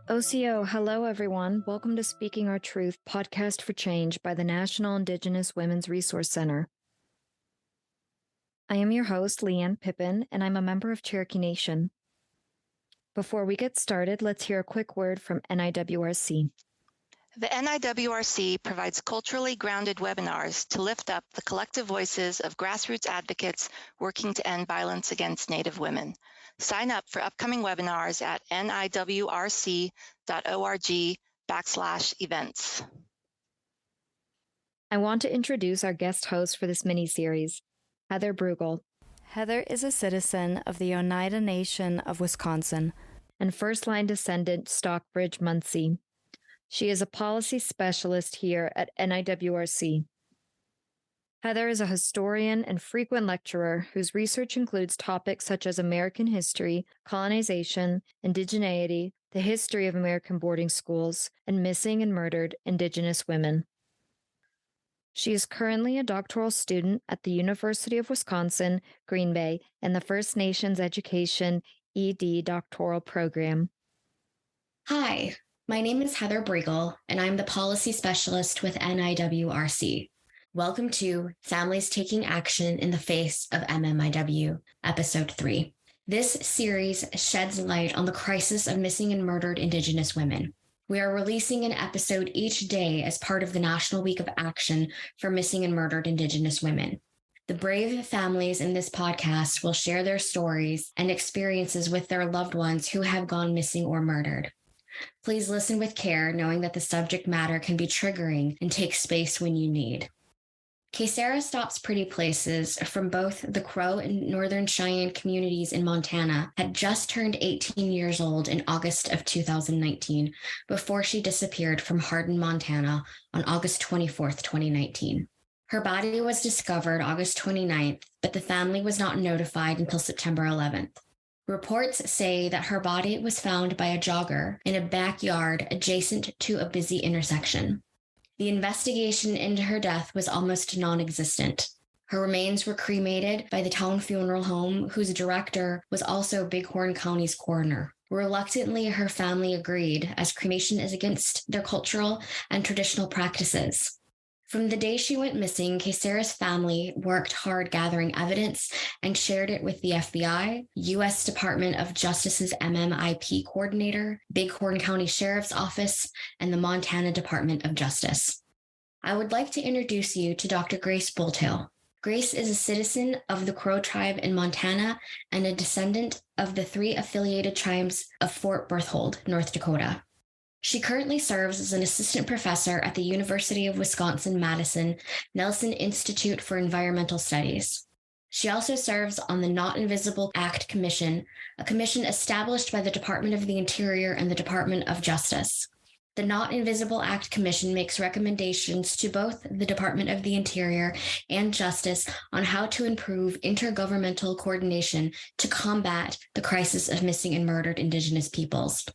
OCO, hello everyone. Welcome to Speaking Our Truth, podcast for change by the National Indigenous Women's Resource Center. I am your host, Leanne Pippin, and I'm a member of Cherokee Nation. Before we get started, let's hear a quick word from NIWRC. The NIWRC provides culturally grounded webinars to lift up the collective voices of grassroots advocates working to end violence against Native women. Sign up for upcoming webinars at niwrc.org/events. I want to introduce our guest host for this mini-series, Heather Brugel. Heather is a citizen of the Oneida Nation of Wisconsin and first-line descendant Stockbridge Munsee. She is a policy specialist here at NIWRC. Heather is a historian and frequent lecturer whose research includes topics such as American history, colonization, indigeneity, the history of American boarding schools, and missing and murdered Indigenous women. She is currently a doctoral student at the University of Wisconsin, Green Bay, and the First Nations Education ED doctoral program. Hi, my name is Heather Brugel, and I'm the policy specialist with NIWRC. Welcome to Families Taking Action in the Face of MMIW, Episode 3. This series sheds light on the crisis of missing and murdered Indigenous women. We are releasing an episode each day as part of the National Week of Action for Missing and Murdered Indigenous Women. The brave families in this podcast will share their stories and experiences with their loved ones who have gone missing or murdered. Please listen with care, knowing that the subject matter can be triggering and take space when you need. Kaysera Stops Pretty Places from both the Crow and Northern Cheyenne communities in Montana had just turned 18 years old in August of 2019 before she disappeared from Hardin, Montana on August 24th, 2019. Her body was discovered August 29th, but the family was not notified until September 11th. Reports say that her body was found by a jogger in a backyard adjacent to a busy intersection. The investigation into her death was almost non-existent. Her remains were cremated by the town funeral home, whose director was also Bighorn County's coroner. Reluctantly, her family agreed, as cremation is against their cultural and traditional practices. From the day she went missing, Kaysera's family worked hard gathering evidence and shared it with the FBI, U.S. Department of Justice's MMIP coordinator, Bighorn County Sheriff's Office, and the Montana Department of Justice. I would like to introduce you to Dr. Grace Bulltail. Grace is a citizen of the Crow tribe in Montana and a descendant of the 3 affiliated tribes of Fort Berthold, North Dakota. She currently serves as an assistant professor at the University of Wisconsin-Madison Nelson Institute for Environmental Studies. She also serves on the Not Invisible Act Commission, a commission established by the Department of the Interior and the Department of Justice. The Not Invisible Act Commission makes recommendations to both the Department of the Interior and Justice on how to improve intergovernmental coordination to combat the crisis of missing and murdered Indigenous peoples.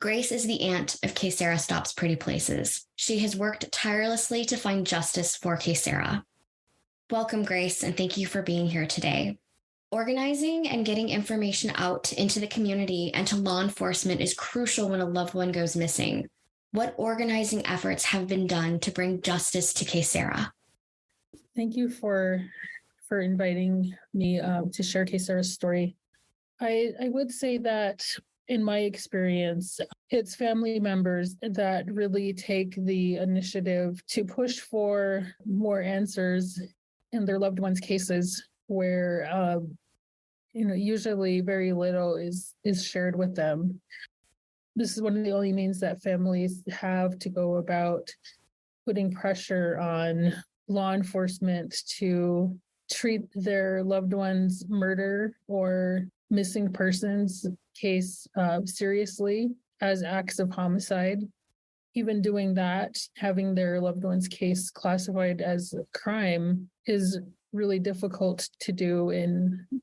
Grace is the aunt of Kaysera Stops Pretty Places. She has worked tirelessly to find justice for Kaysera. Welcome, Grace, and thank you for being here today. Organizing and getting information out into the community and to law enforcement is crucial when a loved one goes missing. What organizing efforts have been done to bring justice to Kaysera? Thank you for inviting me to share Kaysera's story. I would say that in my experience, it's family members that really take the initiative to push for more answers in their loved ones' cases where, usually very little is shared with them. This is one of the only means that families have to go about putting pressure on law enforcement to treat their loved ones' murder or missing persons case seriously as acts of homicide. Even doing that, having their loved one's case classified as a crime is really difficult to do,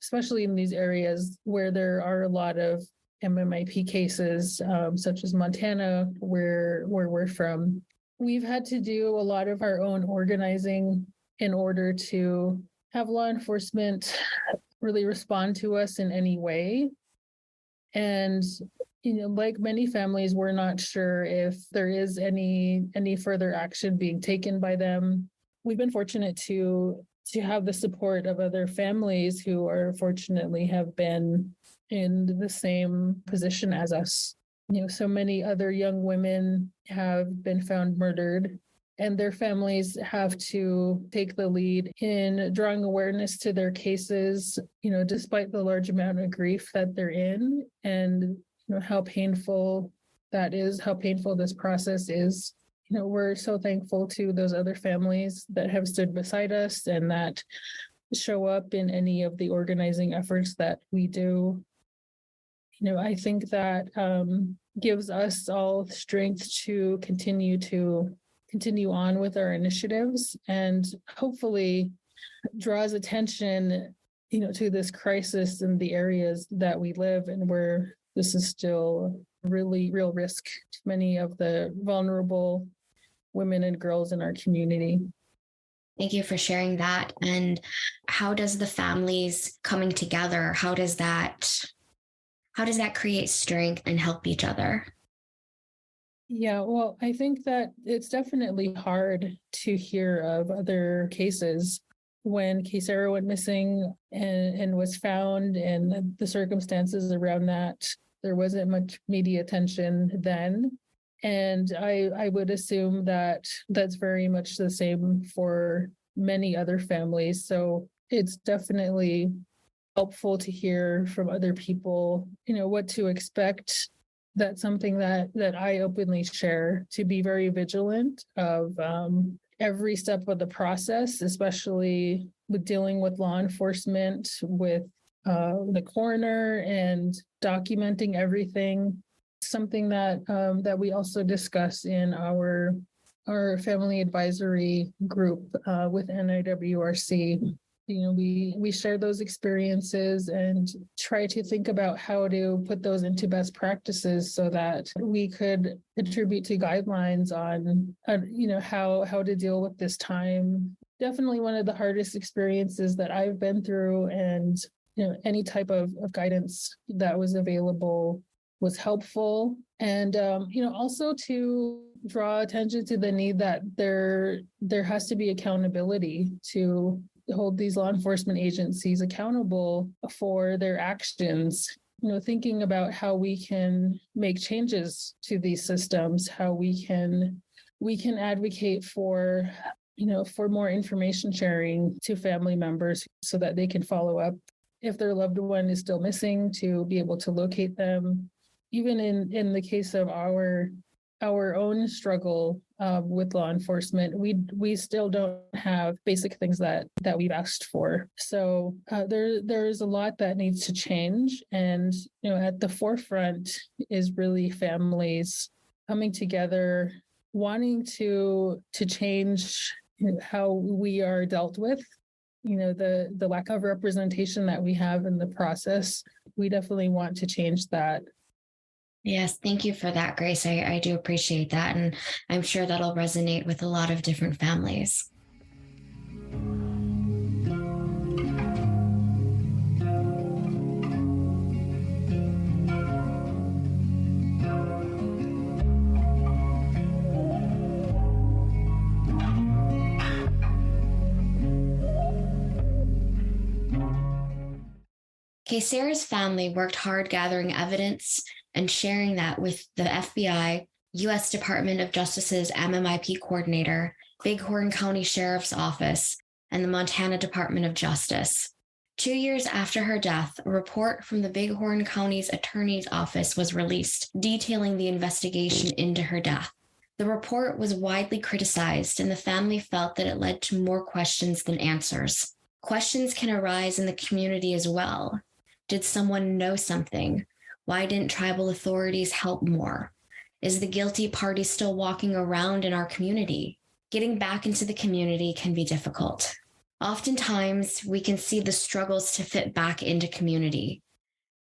especially in these areas where there are a lot of MMIP cases, such as Montana, where we're from. We've had to do a lot of our own organizing in order to have law enforcement really respond to us in any way. And like many families, we're not sure if there is any further action being taken by them. We've been fortunate to have the support of other families who are fortunately have been in the same position as us. So many other young women have been found murdered, and their families have to take the lead in drawing awareness to their cases, despite the large amount of grief that they're in, and how painful that is, how painful this process is. We're so thankful to those other families that have stood beside us and that show up in any of the organizing efforts that we do. I think that gives us all strength to continue on with our initiatives, and hopefully draws attention, to this crisis in the areas that we live and where this is still really real risk to many of the vulnerable women and girls in our community. Thank you for sharing that. And how does the families coming together, how does that create strength and help each other? Yeah, well, I think that it's definitely hard to hear of other cases. When Kaysera went missing and was found, and the circumstances around that, there wasn't much media attention then. And I would assume that that's very much the same for many other families. So it's definitely helpful to hear from other people, what to expect. That's something that I openly share, to be very vigilant of every step of the process, especially with dealing with law enforcement, with the coroner, and documenting everything. Something that we also discuss in our family advisory group with NIWRC. We share those experiences and try to think about how to put those into best practices so that we could contribute to guidelines on how to deal with this time. Definitely one of the hardest experiences that I've been through, and any type of guidance that was available was helpful. And also to draw attention to the need that there has to be accountability to hold these law enforcement agencies accountable for their actions. Thinking about how we can make changes to these systems, how we can advocate for more information sharing to family members so that they can follow up if their loved one is still missing, to be able to locate them. Even in the case of our own struggle with law enforcement, we still don't have basic things that we've asked for. So there's a lot that needs to change, and at the forefront is really families coming together, wanting to change how we are dealt with. The lack of representation that we have in the process. We definitely want to change that. Yes, thank you for that, Grace. I do appreciate that. And I'm sure that'll resonate with a lot of different families. Kaysera's family worked hard gathering evidence and sharing that with the FBI, U.S. Department of Justice's MMIP coordinator, Bighorn County Sheriff's Office, and the Montana Department of Justice. 2 years after her death, a report from the Bighorn County's Attorney's Office was released, detailing the investigation into her death. The report was widely criticized, and the family felt that it led to more questions than answers. Questions can arise in the community as well. Did someone know something? Why didn't tribal authorities help more? Is the guilty party still walking around in our community? Getting back into the community can be difficult. Oftentimes, we can see the struggles to fit back into community.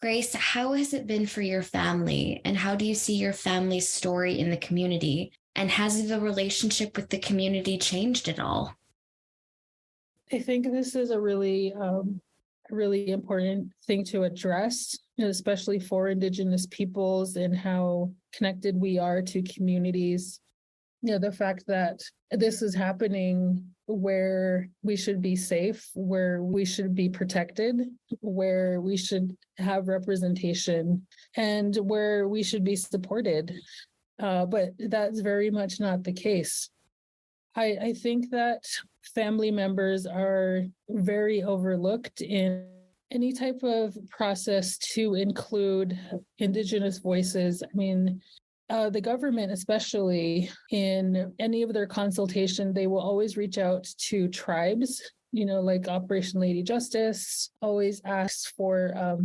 Grace, how has it been for your family, and how do you see your family's story in the community? And has the relationship with the community changed at all? I think this is a really really important thing to address, especially for Indigenous peoples and how connected we are to communities. The fact that this is happening where we should be safe, where we should be protected, where we should have representation, and where we should be supported. But that's very much not the case. I think that family members are very overlooked in any type of process to include Indigenous voices. I mean, the government, especially in any of their consultation, they will always reach out to tribes, like Operation Lady Justice, always asks for,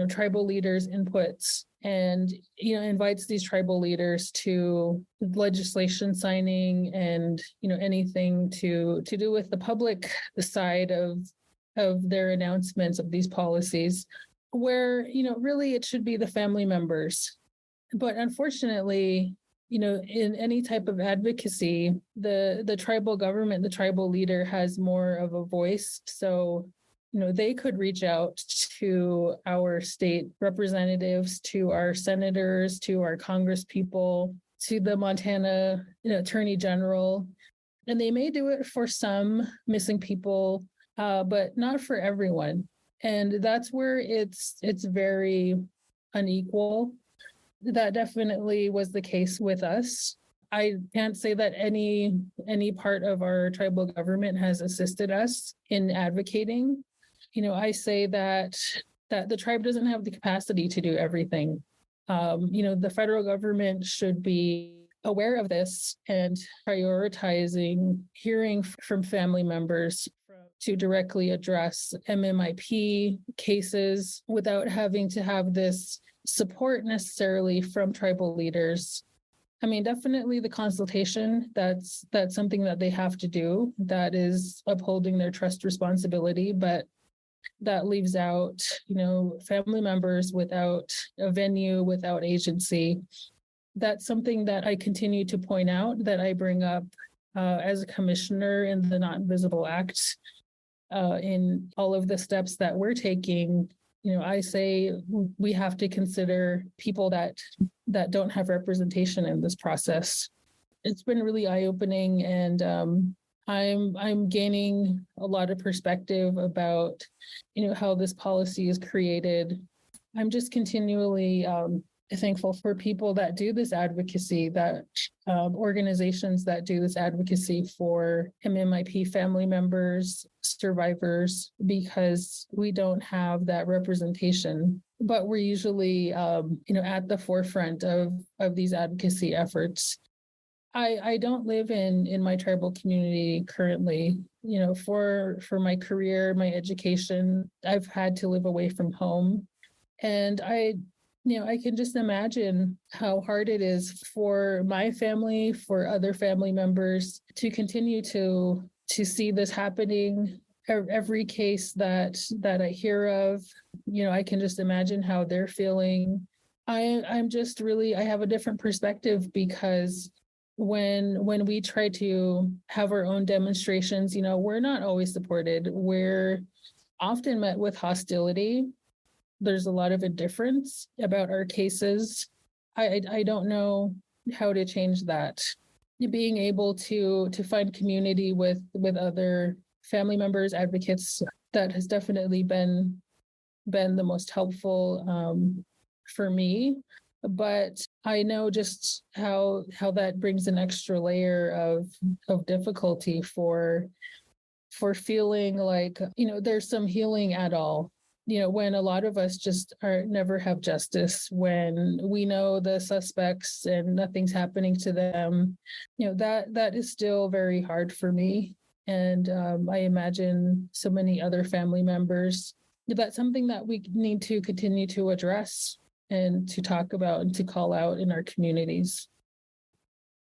tribal leaders' inputs and, invites these tribal leaders to legislation signing and, anything to do with the public side of their announcements of these policies, where, really it should be the family members. But unfortunately, in any type of advocacy, the tribal government, the tribal leader has more of a voice. So, they could reach out to our state representatives, to our senators, to our congresspeople, to the Montana Attorney General. And they may do it for some missing people, but not for everyone. And that's where it's very unequal. That definitely was the case with us. I can't say that any part of our tribal government has assisted us in advocating. I say that the tribe doesn't have the capacity to do everything. The federal government should be aware of this and prioritizing hearing from family members to directly address MMIP cases without having to have this support necessarily from tribal leaders. I mean, definitely the consultation, that's something that they have to do. That is upholding their trust responsibility, but that leaves out, family members without a venue, without agency. That's something that I continue to point out, that I bring up as a commissioner in the Not Invisible Act, in all of the steps that we're taking. I say we have to consider people that don't have representation in this process. It's been really eye-opening, and I'm gaining a lot of perspective about, how this policy is created. I'm just continually thankful for people that do this advocacy, that organizations that do this advocacy for MMIP family members, survivors, because we don't have that representation. But we're usually, at the forefront of these advocacy efforts. I don't live in my tribal community currently. For my career, my education, I've had to live away from home. And I can just imagine how hard it is for my family, for other family members to continue to see this happening. Every case that I hear of, I can just imagine how they're feeling. I'm just really, I have a different perspective, because when we try to have our own demonstrations, we're not always supported. We're often met with hostility. There's a lot of indifference about our cases. I don't know how to change that. Being able to find community with other family members, advocates, that has definitely been the most helpful for me. But I know just how that brings an extra layer of difficulty for feeling like, there's some healing at all. When a lot of us just never have justice, when we know the suspects and nothing's happening to them, that is still very hard for me. And I imagine so many other family members. That's something that we need to continue to address and to talk about and to call out in our communities.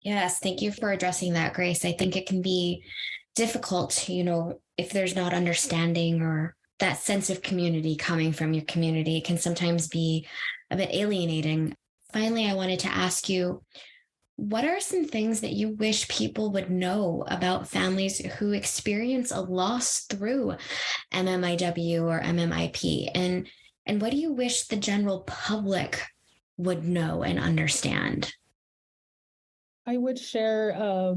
Yes, thank you for addressing that, Grace. I think it can be difficult, if there's not understanding or that sense of community coming from your community. It can sometimes be a bit alienating. Finally, I wanted to ask you, what are some things that you wish people would know about families who experience a loss through MMIW or MMIP? And what do you wish the general public would know and understand? I would share a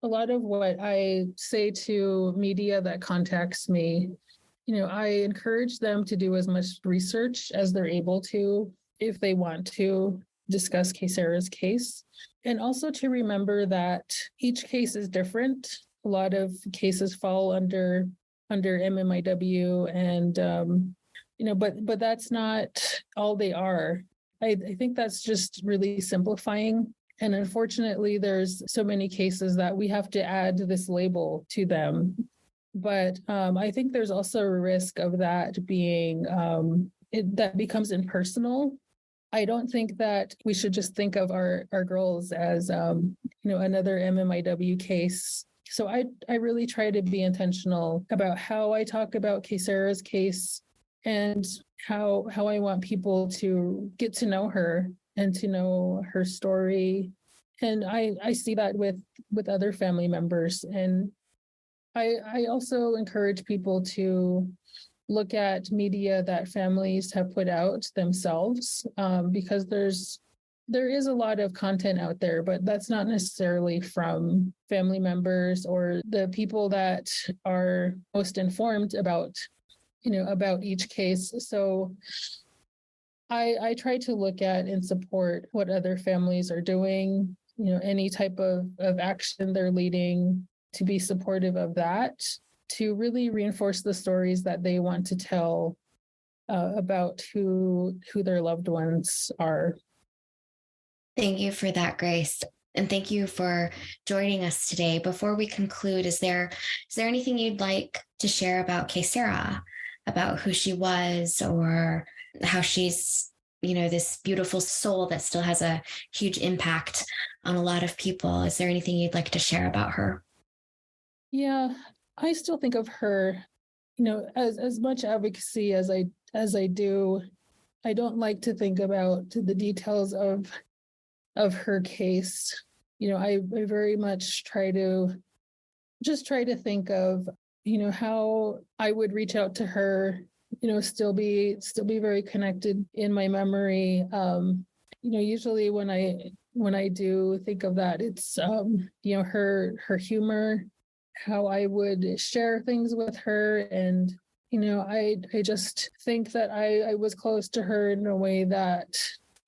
lot of what I say to media that contacts me. I encourage them to do as much research as they're able to if they want to discuss Kaysera's case. And also to remember that each case is different. A lot of cases fall under MMIW, and but that's not all they are. I think that's just really simplifying. And unfortunately, there's so many cases that we have to add this label to them. But I think there's also a risk of that being that becomes impersonal. I don't think that we should just think of our girls as another MMIW case. So I really try to be intentional about how I talk about Kaysera's case and how I want people to get to know her and to know her story. And I see that with other family members. And I also encourage people to look at media that families have put out themselves, because there is a lot of content out there, but that's not necessarily from family members or the people that are most informed about each case. So I try to look at and support what other families are doing, any type of action they're leading, to be supportive of that, to really reinforce the stories that they want to tell about who their loved ones are. Thank you for that, Grace. And thank you for joining us today. Before we conclude, is there anything you'd like to share about Kaysera, about who she was, or how she's, this beautiful soul that still has a huge impact on a lot of people? Is there anything you'd like to share about her? Yeah, I still think of her, as much advocacy as I do. I don't like to think about the details of her case. I very much try to think of, how I would reach out to her, still be very connected in my memory. Usually when I do think of that, it's her humor, how I would share things with her. And, I just think that I was close to her in a way that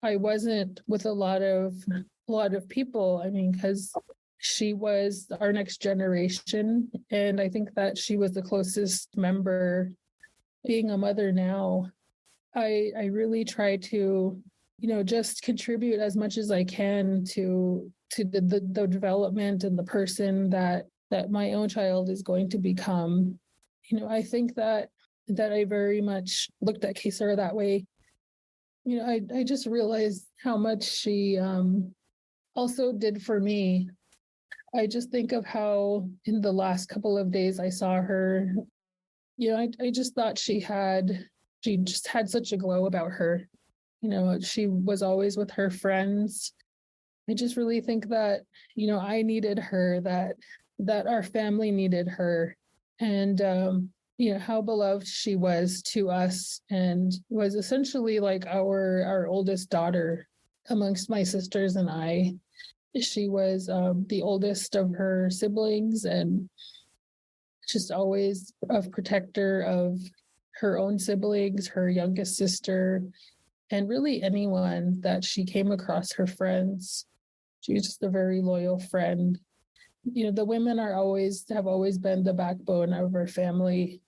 I wasn't with a lot of people. I mean, because she was our next generation. And I think that she was the closest member. Being a mother now, I really try to, just contribute as much as I can to the development and the person that my own child is going to become. I think that I very much looked at Kaysera that way. I just realized how much she also did for me. I just think of how in the last couple of days I saw her, I just thought she just had such a glow about her. She was always with her friends. I just really think that, I needed her, that our family needed her. And, how beloved she was to us, and was essentially like our oldest daughter amongst my sisters and I. She was the oldest of her siblings, and just always a protector of her own siblings, her youngest sister, and really anyone that she came across, her friends. She was just a very loyal friend. The women have always been the backbone of our family,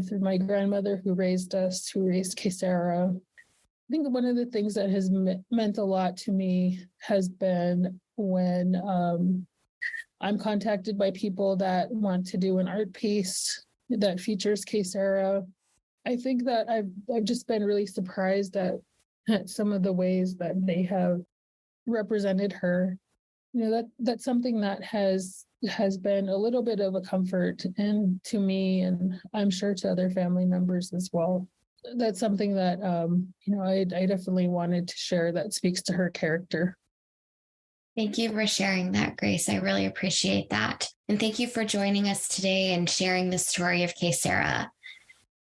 through my grandmother who raised Kaysera. I think one of the things that has meant a lot to me has been when I'm contacted by people that want to do an art piece that features Kaysera. I think that I've just been really surprised at some of the ways that they have represented her. That's something that has been a little bit of a comfort, and to me, and I'm sure to other family members as well. That's something that I definitely wanted to share, that speaks to her character. Thank you for sharing that, Grace. I really appreciate that. And thank you for joining us today and sharing the story of Kaysera.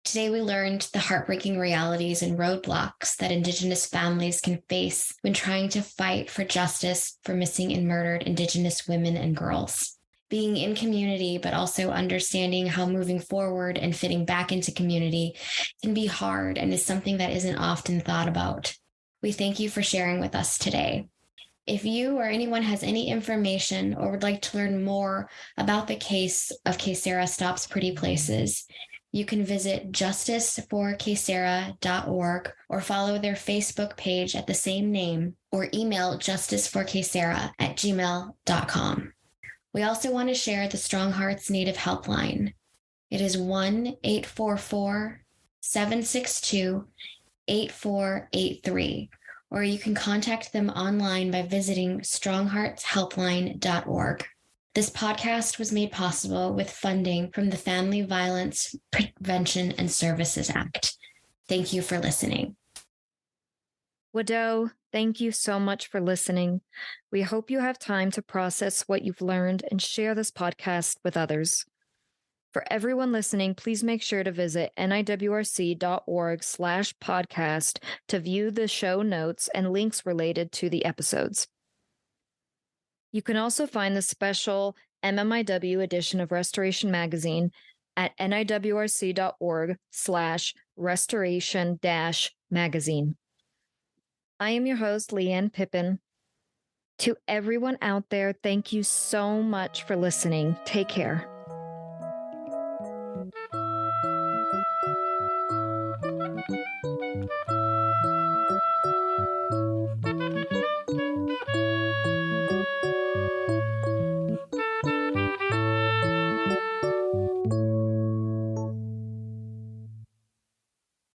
Today, we learned the heartbreaking realities and roadblocks that Indigenous families can face when trying to fight for justice for missing and murdered Indigenous women and girls. Being in community, but also understanding how moving forward and fitting back into community can be hard and is something that isn't often thought about. We thank you for sharing with us today. If you or anyone has any information or would like to learn more about the case of Kaysera Stops Pretty Places, you can visit justiceforkaysera.org or follow their Facebook page at the same name or email justiceforkaysera@gmail.com. We also want to share the Strong Hearts Native Helpline. It is 1-844-762-8483, or you can contact them online by visiting strongheartshelpline.org. This podcast was made possible with funding from the Family Violence Prevention and Services Act. Thank you for listening. Widow, thank you so much for listening. We hope you have time to process what you've learned and share this podcast with others. For everyone listening, please make sure to visit niwrc.org/podcast to view the show notes and links related to the episodes. You can also find the special MMIW edition of Restoration Magazine at niwrc.org/restoration-magazine. I am your host, Leanne Pippin. To everyone out there, thank you so much for listening. Take care.